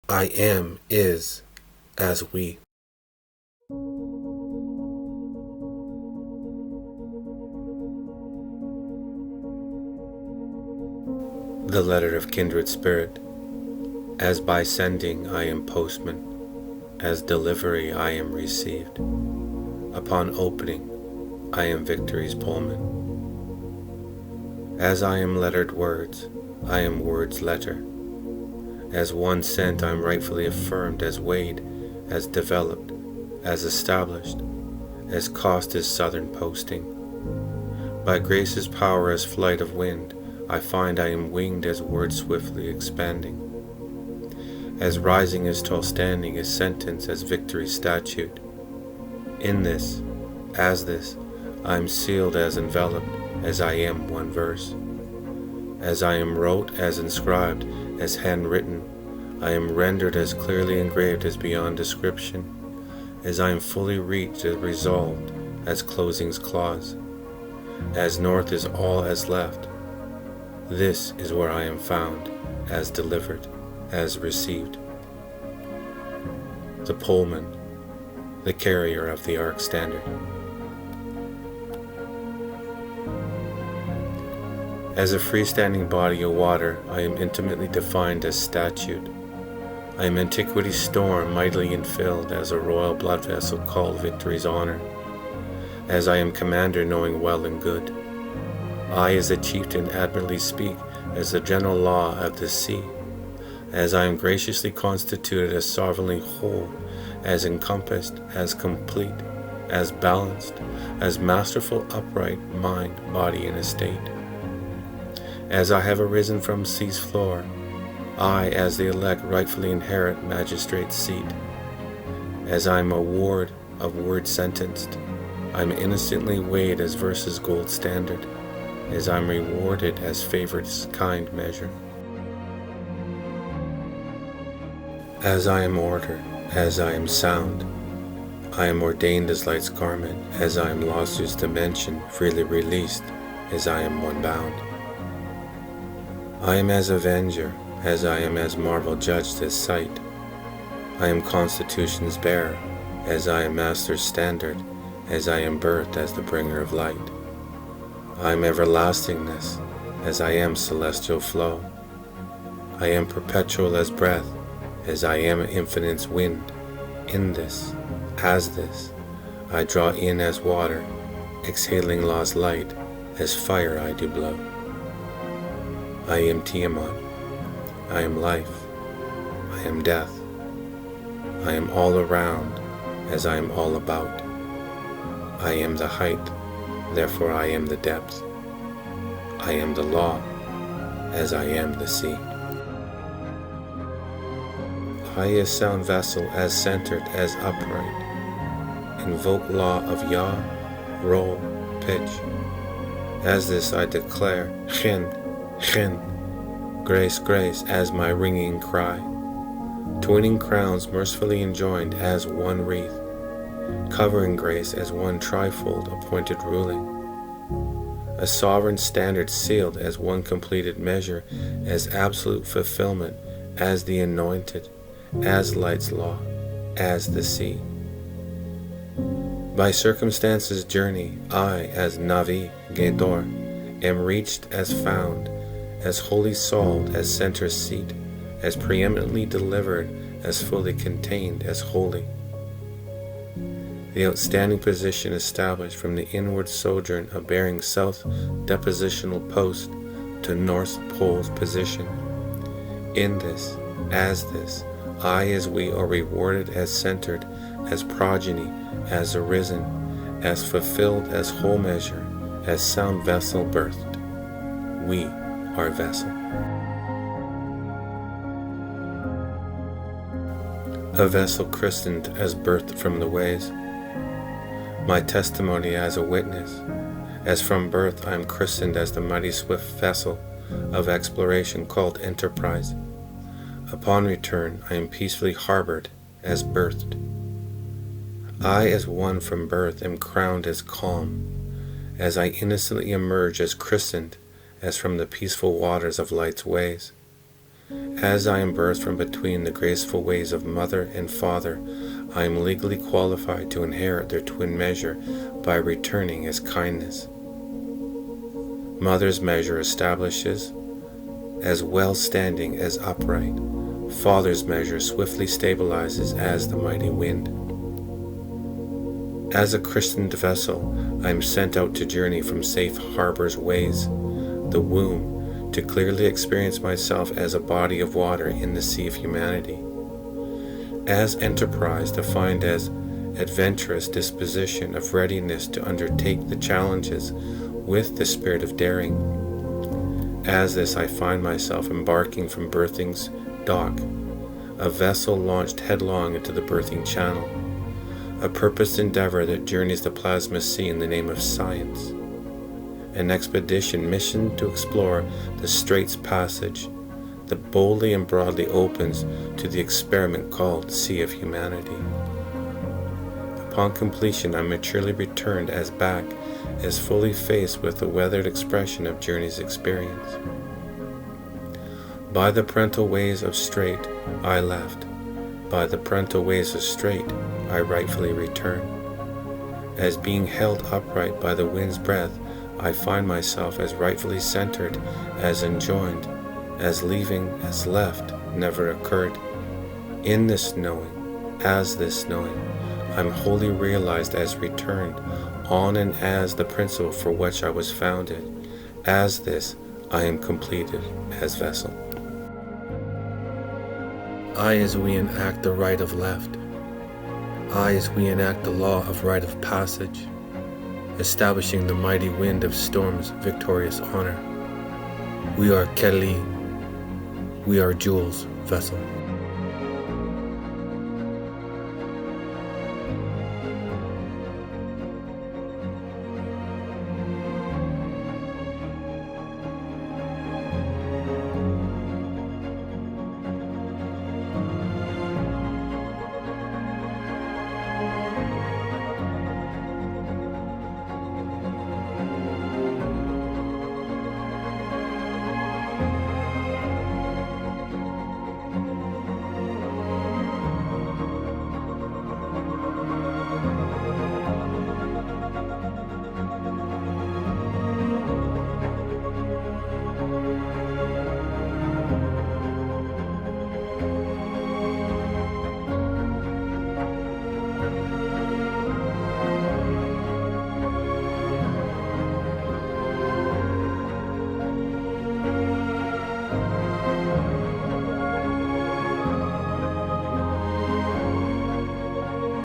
I am is as we. The letter of kindred spirit. As by sending I am postman, as delivery I am received. Upon opening I am victory's pullman. As I am lettered words, I am words letter. As one sent I am rightfully affirmed, as weighed, as developed, as established, as cost is southern posting. By grace's power as flight of wind, I find I am winged as words swiftly expanding. As rising as tall standing, as sentence, as victory statute. In this, as this, I am sealed as enveloped, as I am one verse. As I am wrote, as inscribed, as handwritten, I am rendered as clearly engraved as beyond description. As I am fully reached, as resolved, as closing's clause. As north is all as left, this is where I am found, as delivered, as received. The Pullman, the carrier of the Ark Standard. As a freestanding body of water, I am intimately defined as statute. I am antiquity's storm, mightily infilled, as a royal blood vessel called victory's honor. As I am commander, knowing well and good. I as a chieftain admirably speak as the general law of the sea. As I am graciously constituted as sovereignly whole, as encompassed, as complete, as balanced, as masterful, upright, mind, body, and estate. As I have arisen from sea's floor, I as the elect rightfully inherit magistrate's seat. As I am a ward of word sentenced, I am innocently weighed as verse's gold standard, as I am rewarded as favored's kind measure. As I am order, as I am sound, I am ordained as light's garment, as I am lawsuit's dimension, freely released, as I am one bound. I am as avenger, as I am as marvel judged as sight. I am constitution's bearer, as I am master's standard, as I am birthed as the bringer of light. I am everlastingness, as I am celestial flow. I am perpetual as breath, as I am infinite's wind. In this, as this, I draw in as water, exhaling law's light, as fire I do blow. I am Tiamat, I am life, I am death, I am all around, as I am all about. I am the height, therefore I am the depth. I am the law, as I am the sea. I as sound vessel, as centered, as upright. Invoke law of Yah, roll, pitch. As this I declare, Chen, Chen, grace, grace, as my ringing cry. Twinning crowns mercifully enjoined as one wreath. Covering grace as one trifold appointed ruling. A sovereign standard sealed as one completed measure, as absolute fulfillment, as the anointed, as light's law, as the sea. By circumstances journey, I as Navi, Gedor, am reached as found, as wholly solved, as center seat, as preeminently delivered, as fully contained, as holy. The outstanding position established from the inward sojourn of bearing south depositional post to north pole's position. In this, I as we are rewarded as centered, as progeny, as arisen, as fulfilled, as whole measure, as sound vessel birthed. We are vessel. A vessel christened as birthed from the ways. My testimony as a witness, as from birth I am christened as the mighty swift vessel of exploration called Enterprise. Upon return I am peacefully harbored as birthed. I as one from birth am crowned as calm, as I innocently emerge as christened, as from the peaceful waters of light's ways. As I am birthed from between the graceful ways of mother and father, I am legally qualified to inherit their twin measure by returning as kindness. Mother's measure establishes as well standing as upright. Father's measure swiftly stabilizes as the mighty wind. As a christened vessel, I am sent out to journey from safe harbor's ways, the womb, to clearly experience myself as a body of water in the sea of humanity. As enterprise, defined as adventurous disposition of readiness to undertake the challenges with the spirit of daring. As this, I find myself embarking from birthing's dock, a vessel launched headlong into the birthing channel, a purposed endeavor that journeys the plasma sea in the name of science, an expedition mission to explore the Straits Passage that boldly and broadly opens to the experiment called Sea of Humanity. Upon completion, I maturely returned as back, as fully faced with the weathered expression of journey's experience. By the parental ways of straight, I left. By the parental ways of straight, I rightfully return. As being held upright by the wind's breath, I find myself as rightfully centered, as enjoined, as leaving, as left, never occurred. In this knowing, as this knowing, I'm wholly realized as returned, on and as the principle for which I was founded. As this, I am completed as vessel. I as we enact the rite of left. I as we enact the law of rite of passage, establishing the mighty wind of storm's victorious honor. We are Carrie. We are Jules, vessel.